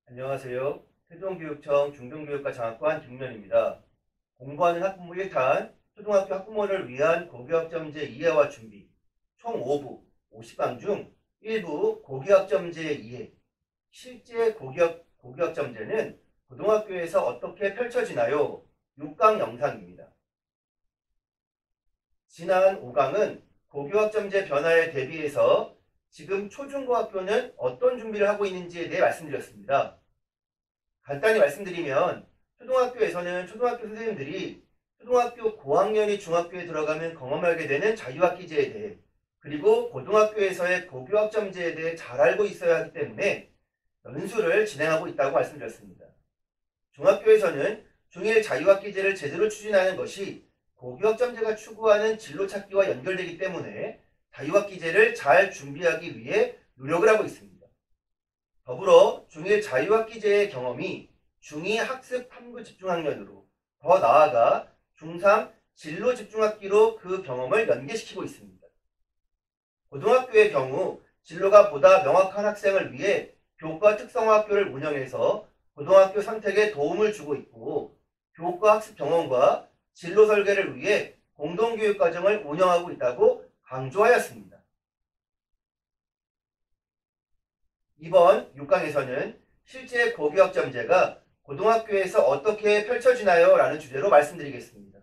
안녕하세요. 세종교육청 중등교육과 장학관 김면입니다. 공부하는 학부모 1탄 초등학교 학부모를 위한 고교학점제 이해와 준비 총 5부 50강 중 1부 고교학점제 이해 실제 고교학점제는 고등학교에서 어떻게 펼쳐지나요? 6강 영상입니다. 지난 5강은 고교학점제 변화에 대비해서 지금 초중고학교는 어떤 준비를 하고 있는지에 대해 말씀드렸습니다. 간단히 말씀드리면 초등학교에서는 초등학교 선생님들이 초등학교 고학년이 중학교에 들어가면 경험하게 되는 자유학기제에 대해 그리고 고등학교에서의 고교학점제에 대해 잘 알고 있어야 하기 때문에 연수를 진행하고 있다고 말씀드렸습니다. 중학교에서는 중1 자유학기제를 제대로 추진하는 것이 고교학점제가 추구하는 진로찾기와 연결되기 때문에 자유학기제를 잘 준비하기 위해 노력을 하고 있습니다. 더불어 중1 자유학기제의 경험이 중2 학습 탐구 집중학년으로 더 나아가 중3 진로 집중학기로 그 경험을 연계시키고 있습니다. 고등학교의 경우 진로가 보다 명확한 학생을 위해 교과 특성화학교를 운영해서 고등학교 선택에 도움을 주고 있고 교과 학습 경험과 진로 설계를 위해 공동교육과정을 운영하고 있다고 강조하였습니다. 이번 6강에서는 실제 고교학점제가 고등학교에서 어떻게 펼쳐지나요? 라는 주제로 말씀드리겠습니다.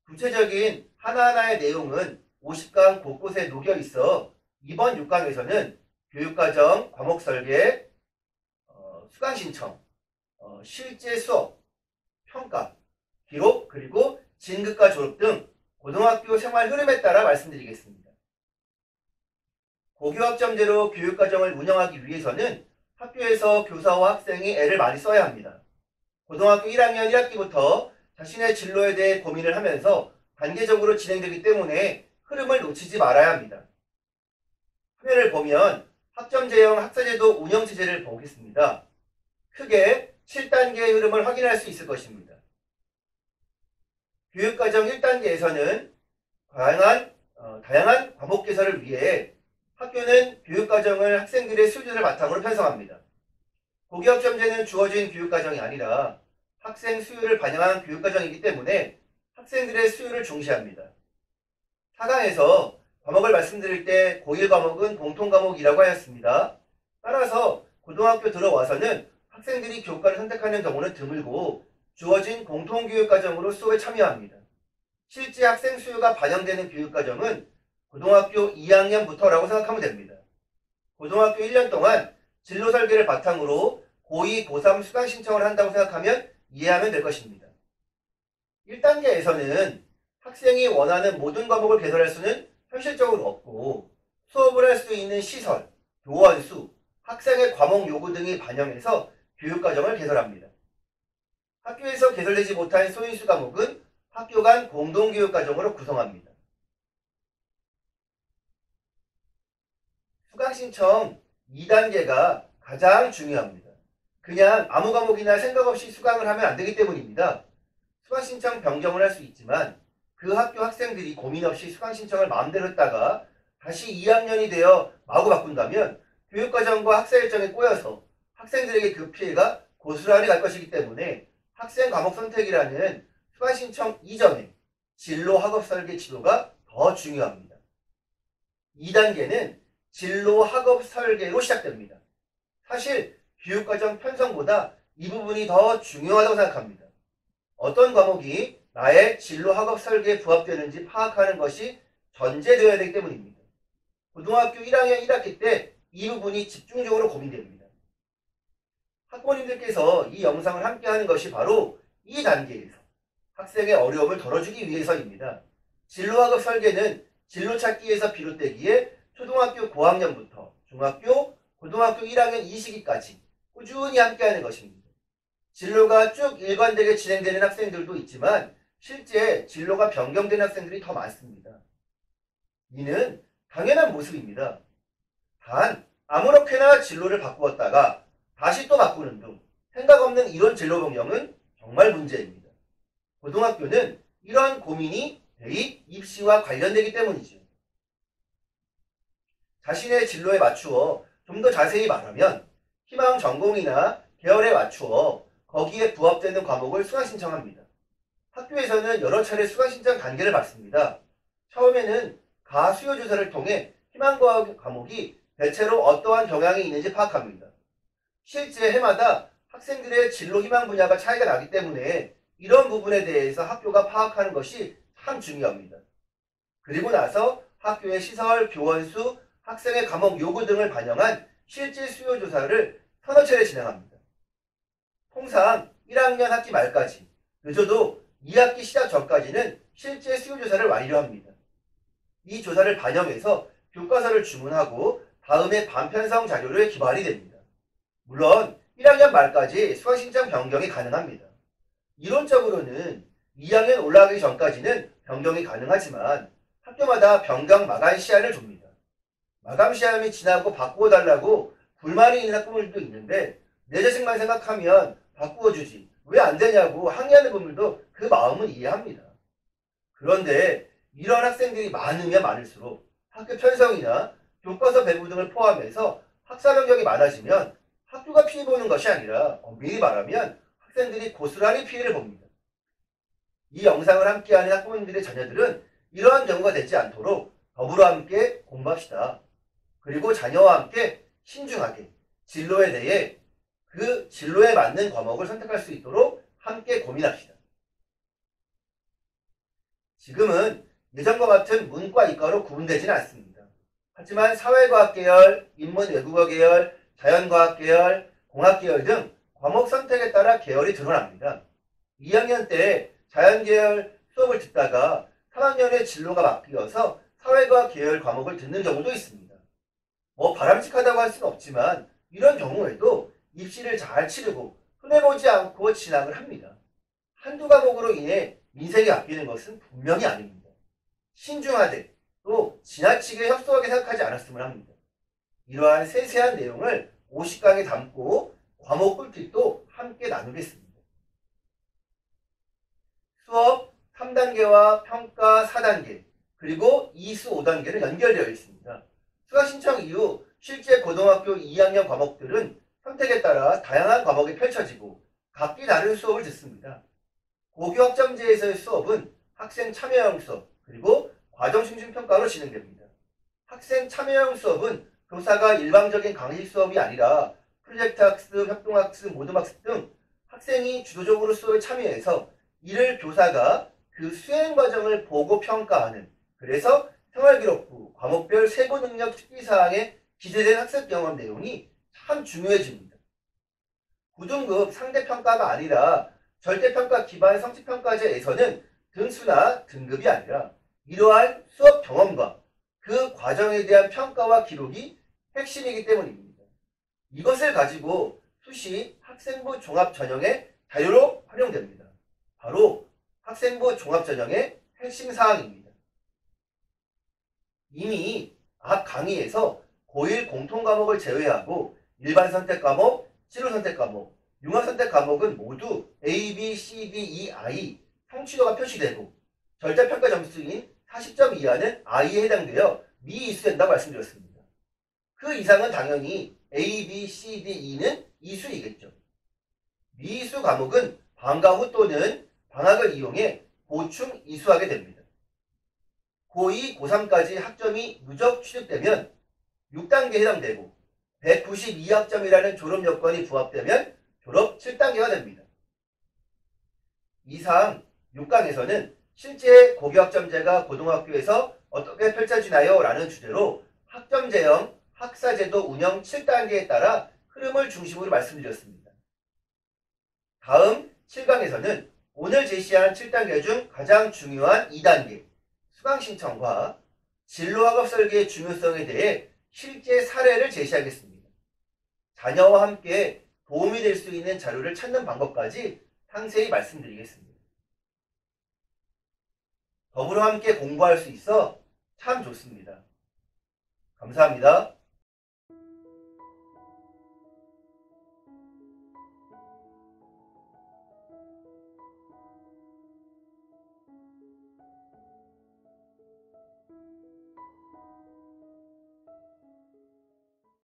구체적인 하나하나의 내용은 50강 곳곳에 녹여 있어 이번 6강에서는 교육과정, 과목 설계, 수강 신청, 실제 수업, 평가, 기록, 그리고 진급과 졸업 등 고등학교 생활 흐름에 따라 말씀드리겠습니다. 고교학점제로 교육과정을 운영하기 위해서는 학교에서 교사와 학생이 애를 많이 써야 합니다. 고등학교 1학년 1학기부터 자신의 진로에 대해 고민을 하면서 단계적으로 진행되기 때문에 흐름을 놓치지 말아야 합니다. 화면을 보면 학점제형 학사제도 운영체제를 보겠습니다. 크게 7단계의 흐름을 확인할 수 있을 것입니다. 교육과정 1단계에서는 다양한 과목 개설을 위해 학교는 교육과정을 학생들의 수준을 바탕으로 편성합니다. 고교학점제는 주어진 교육과정이 아니라 학생 수요를 반영한 교육과정이기 때문에 학생들의 수요를 중시합니다. 4강에서 과목을 말씀드릴 때 고1 과목은 공통과목이라고 하였습니다. 따라서 고등학교 들어와서는 학생들이 교과를 선택하는 경우는 드물고 주어진 공통교육과정으로 수업에 참여합니다. 실제 학생 수요가 반영되는 교육과정은 고등학교 2학년부터라고 생각하면 됩니다. 고등학교 1년 동안 진로 설계를 바탕으로 고2, 고3 수강 신청을 한다고 생각하면 이해하면 될 것입니다. 1단계에서는 학생이 원하는 모든 과목을 개설할 수는 현실적으로 없고 수업을 할 수 있는 시설, 교원 수, 학생의 과목 요구 등이 반영해서 교육과정을 개설합니다. 학교에서 개설되지 못한 소인수 과목은 학교 간 공동교육과정으로 구성합니다. 수강신청 2단계가 가장 중요합니다. 그냥 아무 과목이나 생각 없이 수강을 하면 안 되기 때문입니다. 수강신청 변경을 할 수 있지만 그 학교 학생들이 고민 없이 수강신청을 마음대로 했다가 다시 2학년이 되어 마구 바꾼다면 교육과정과 학사 일정에 꼬여서 학생들에게 그 피해가 고스란히 갈 것이기 때문에 학생 과목 선택이라는 수강신청 이전에 진로 학업 설계 지도가 더 중요합니다. 2단계는 진로 학업 설계로 시작됩니다. 사실 교육과정 편성보다 이 부분이 더 중요하다고 생각합니다. 어떤 과목이 나의 진로 학업 설계에 부합되는지 파악하는 것이 전제되어야 되기 때문입니다. 고등학교 1학년 1학기 때 이 부분이 집중적으로 고민됩니다. 학부모님들께서 이 영상을 함께 하는 것이 바로 이 단계에서 학생의 어려움을 덜어주기 위해서입니다. 진로 학업 설계는 진로 찾기에서 비롯되기에 초등학교 고학년부터 중학교, 고등학교 1학년 이 시기까지 꾸준히 함께하는 것입니다. 진로가 쭉 일관되게 진행되는 학생들도 있지만 실제 진로가 변경되는 학생들이 더 많습니다. 이는 당연한 모습입니다. 단 아무렇게나 진로를 바꾸었다가 다시 또 바꾸는 등 생각 없는 이런 진로 변경은 정말 문제입니다. 고등학교는 이런 고민이 대입, 입시와 관련되기 때문이죠. 자신의 진로에 맞추어 좀 더 자세히 말하면 희망 전공이나 계열에 맞추어 거기에 부합되는 과목을 수강 신청합니다. 학교에서는 여러 차례 수강 신청 단계를 받습니다. 처음에는 가수요 조사를 통해 희망 과목이 대체로 어떠한 경향이 있는지 파악합니다. 실제 해마다 학생들의 진로 희망 분야가 차이가 나기 때문에 이런 부분에 대해서 학교가 파악하는 것이 참 중요합니다. 그리고 나서 학교의 시설, 교원 수, 학생의 과목 요구 등을 반영한 실제 수요 조사를 서너 차례 진행합니다. 통상 1학년 학기 말까지, 늦어도 2학기 시작 전까지는 실제 수요 조사를 완료합니다. 이 조사를 반영해서 교과서를 주문하고 다음에 반편성 자료를 기발이 됩니다. 물론 1학년 말까지 수강 신청 변경이 가능합니다. 이론적으로는 2학년 올라가기 전까지는 변경이 가능하지만 학교마다 변경 마감 시한을 줍니다. 마감 시한이 지나고 바꾸어달라고 불만이 있는 학부모들도 있는데 내 자식만 생각하면 바꾸어주지 왜 안 되냐고 항의하는 분들도 그 마음은 이해합니다. 그런데 이런 학생들이 많으면 많을수록 학교 편성이나 교과서 배부 등을 포함해서 학사 변경이 많아지면 학교가 피해 보는 것이 아니라 엄밀히 말하면 학생들이 고스란히 피해를 봅니다. 이 영상을 함께하는 학부모님들의 자녀들은 이러한 경우가 되지 않도록 더불어 함께 공부합시다. 그리고 자녀와 함께 신중하게 진로에 대해 그 진로에 맞는 과목을 선택할 수 있도록 함께 고민합시다. 지금은 예전과 같은 문과, 이과로 구분되지는 않습니다. 하지만 사회과학 계열, 인문 외국어 계열, 자연과학 계열, 공학 계열 등 과목 선택에 따라 계열이 드러납니다. 2학년 때 자연계열 수업을 듣다가 3학년에 진로가 바뀌어서 사회과학 계열 과목을 듣는 경우도 있습니다. 바람직하다고 할 수는 없지만 이런 경우에도 입시를 잘 치르고 손해보지 않고 진학을 합니다. 한두 과목으로 인해 인생이 바뀌는 것은 분명히 아닙니다. 신중하되 또 지나치게 협소하게 생각하지 않았으면 합니다. 이러한 세세한 내용을 50강에 담고 과목 꿀팁도 함께 나누겠습니다. 수업 3단계와 평가 4단계 그리고 이수 5단계는 연결되어 있습니다. 수강 신청 이후 실제 고등학교 2학년 과목들은 선택에 따라 다양한 과목이 펼쳐지고 각기 다른 수업을 듣습니다. 고교 학점제에서의 수업은 학생 참여형 수업 그리고 과정 중심 평가로 진행됩니다. 학생 참여형 수업은 교사가 일방적인 강의 수업이 아니라 프로젝트 학습, 협동학습, 모둠학습 등 학생이 주도적으로 수업에 참여해서 이를 교사가 그 수행 과정을 보고 평가하는 그래서 생활기록부, 과목별 세부능력 특기사항에 기재된 학습 경험 내용이 참 중요해집니다. 9등급 상대평가가 아니라 절대평가 기반 성취평가제에서는 등수나 등급이 아니라 이러한 수업 경험과 그 과정에 대한 평가와 기록이 핵심이기 때문입니다. 이것을 가지고 수시 학생부 종합전형의 자료로 활용됩니다. 바로 학생부 종합전형의 핵심 사항입니다. 이미 앞 강의에서 고1 공통과목을 제외하고 일반 선택 과목, 진로 선택 과목, 융합 선택 과목은 모두 A, B, C, D, E, I 성취도가 표시되고 절대평가 점수인 40점 이하는 I에 해당되어 미이수된다고 말씀드렸습니다. 그 이상은 당연히 A, B, C, D, E는 이수이겠죠. 미이수 과목은 방과 후 또는 방학을 이용해 보충 이수하게 됩니다. 고2, 고3까지 학점이 누적 취득되면 6단계에 해당되고 192학점이라는 졸업 요건이 부합되면 졸업 7단계가 됩니다. 이상 6강에서는 실제 고교학점제가 고등학교에서 어떻게 펼쳐지나요? 라는 주제로 학점제형 학사제도 운영 7단계에 따라 흐름을 중심으로 말씀드렸습니다. 다음 7강에서는 오늘 제시한 7단계 중 가장 중요한 2단계 수강 신청과 진로학업 설계의 중요성에 대해 실제 사례를 제시하겠습니다. 자녀와 함께 도움이 될 수 있는 자료를 찾는 방법까지 상세히 말씀드리겠습니다. 더불어 함께 공부할 수 있어 참 좋습니다. 감사합니다.